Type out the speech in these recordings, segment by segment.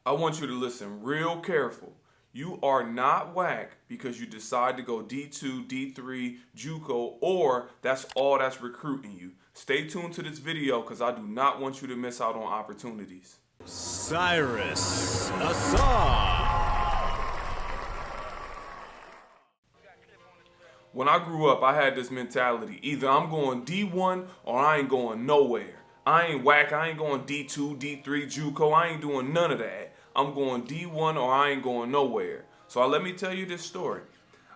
I want you to listen real careful. You are not whack because you decide to go D2, D3, JUCO, or that's all that's recruiting you. Stay tuned to this video because I do not want you to miss out on opportunities. Cyrus, Ausar. When I grew up, I had this mentality. Either I'm going D1 or I ain't going nowhere. I ain't whack. I ain't going D2, D3, JUCO. I ain't doing none of that. I'm going D1 or I ain't going nowhere. So let me tell you this story.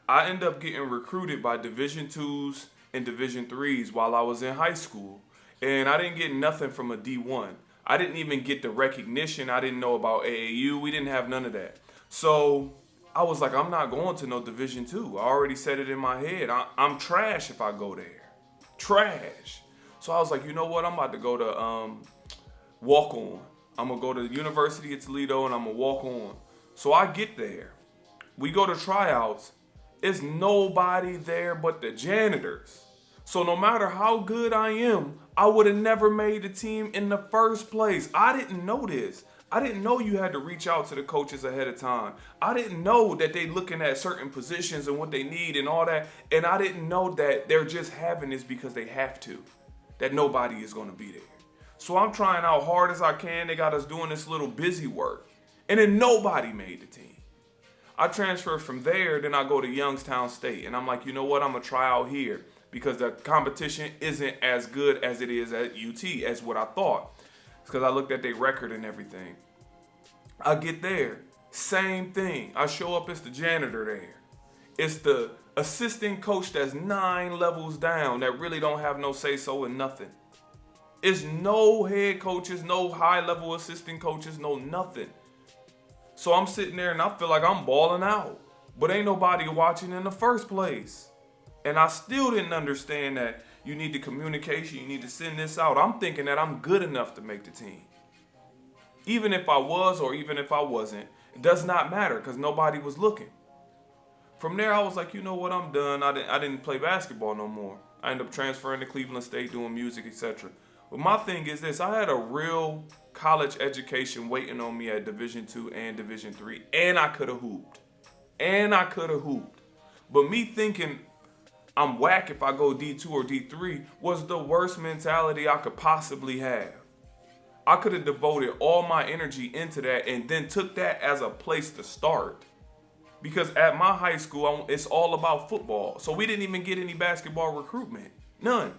I ended up getting recruited by Division 2s and Division 3s while I was in high school. And I didn't get nothing from a D1. I didn't even get the recognition. I didn't know about AAU. We didn't have none of that. So I was like, I'm not going to no Division 2. I already said it in my head. I'm trash if I go there. Trash. So I was like, you know what? I'm about to go to walk on. I'm going to go to the University of Toledo and I'm going to walk on. So I get there. We go to tryouts. It's nobody there but the janitors. So no matter how good I am, I would have never made the team in the first place. I didn't know this. I didn't know you had to reach out to the coaches ahead of time. I didn't know that they looking at certain positions and what they need and all that. And I didn't know that they're just having this because they have to. That nobody is going to be there. So I'm trying out hard as I can. They got us doing this little busy work. And then nobody made the team. I transferred from there, then I go to Youngstown State. And I'm like, you know what? I'm going to try out here because the competition isn't as good as it is at UT as what I thought. It's because I looked at their record and everything. I get there. Same thing. I show up as the janitor there. It's the assistant coach that's 9 levels down that really don't have no say-so in nothing. It's no head coaches, no high-level assistant coaches, no nothing. So I'm sitting there and I feel like I'm balling out. But ain't nobody watching in the first place. And I still didn't understand that you need the communication, you need to send this out. I'm thinking that I'm good enough to make the team. Even if I was or even if I wasn't, it does not matter because nobody was looking. From there, I was like, you know what, I'm done. I didn't play basketball no more. I ended up transferring to Cleveland State, doing music, etc. But my thing is this, I had a real college education waiting on me at Division 2 and Division 3, and I could have hooped. But me thinking I'm whack if I go D2 or D3 was the worst mentality I could possibly have. I could have devoted all my energy into that and then took that as a place to start. Because at my high school, it's all about football. So we didn't even get any basketball recruitment. None.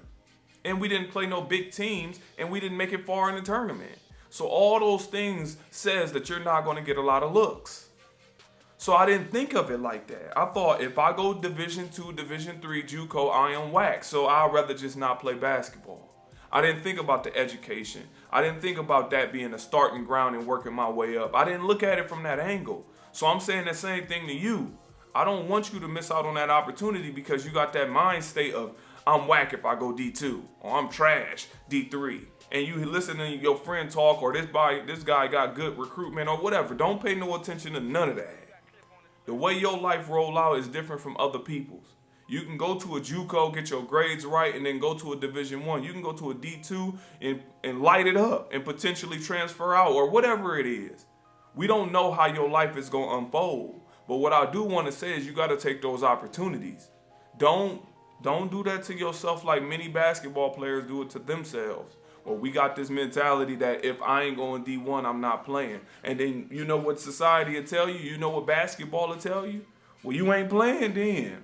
And we didn't play no big teams, and we didn't make it far in the tournament. So all those things says that you're not going to get a lot of looks. So I didn't think of it like that. I thought if I go Division 2, Division 3, JUCO, I am whack. So I'd rather just not play basketball. I didn't think about the education. I didn't think about that being a starting ground and working my way up. I didn't look at it from that angle. So I'm saying the same thing to you. I don't want you to miss out on that opportunity because you got that mind state of I'm whack if I go D2 or I'm trash D3. And you listen to your friend talk or this guy got good recruitment or whatever. Don't pay no attention to none of that. The way your life roll out is different from other people's. You can go to a JUCO, get your grades right, and then go to a Division 1. You can go to a D2 and light it up and potentially transfer out or whatever it is. We don't know how your life is going to unfold. But what I do want to say is you got to take those opportunities. Don't do that to yourself like many basketball players do it to themselves. Well, we got this mentality that if I ain't going D1, I'm not playing. And then you know what society will tell you? You know what basketball will tell you? Well, you ain't playing then.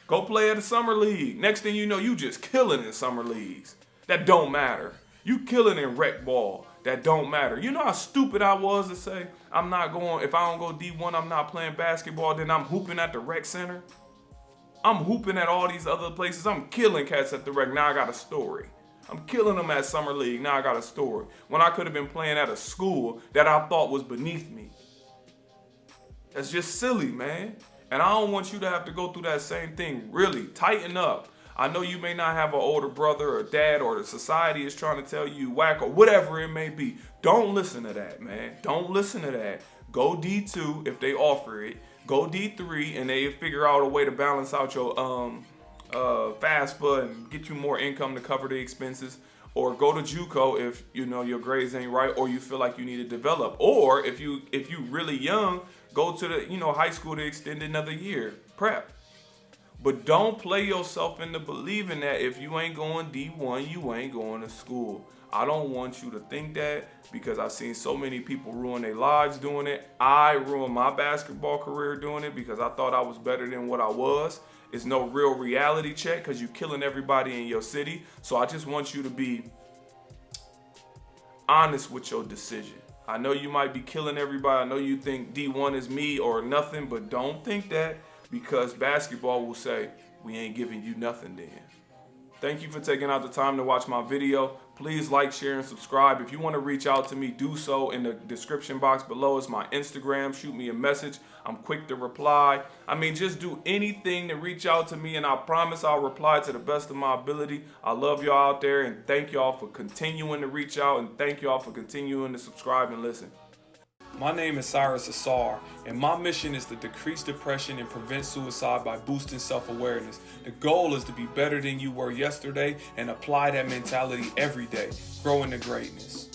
Go play at the summer league. Next thing you know, you just killing in summer leagues. That don't matter. You killing in rec ball. That don't matter. You know how stupid I was to say I'm not going, if I don't go D1, I'm not playing basketball, then I'm hooping at the rec center. I'm hooping at all these other places. I'm killing cats at the rec. Now I got a story. I'm killing them at summer league. Now I got a story. When I could have been playing at a school that I thought was beneath me. That's just silly, man. And I don't want you to have to go through that same thing. Really, tighten up. I know you may not have an older brother or dad or the society is trying to tell you whack or whatever it may be. Don't listen to that, man. Don't listen to that. Go D2 if they offer it. Go D3 and they figure out a way to balance out your FAFSA and get you more income to cover the expenses. or go to JUCO if you know your grades ain't right, or you feel like you need to develop. Or if you really young, go to the high school to extend another year, prep. But don't play yourself into believing that if you ain't going D1, you ain't going to school. I don't want you to think that, because I've seen so many people ruin their lives doing it. I ruined my basketball career doing it because I thought I was better than what I was. It's no real reality check because you're killing everybody in your city. So I just want you to be honest with your decision. I know you might be killing everybody. I know you think D1 is me or nothing, but don't think that, because basketball will say, we ain't giving you nothing then. Thank you for taking out the time to watch my video. Please like, share, and subscribe. If you want to reach out to me, do so in the description box below. It's my Instagram. Shoot me a message. I'm quick to reply. I mean, just do anything to reach out to me, and I promise I'll reply to the best of my ability. I love y'all out there, and thank y'all for continuing to reach out, and thank y'all for continuing to subscribe and listen. My name is Cyrus Ausar, and my mission is to decrease depression and prevent suicide by boosting self-awareness. The goal is to be better than you were yesterday and apply that mentality every day, grow into greatness.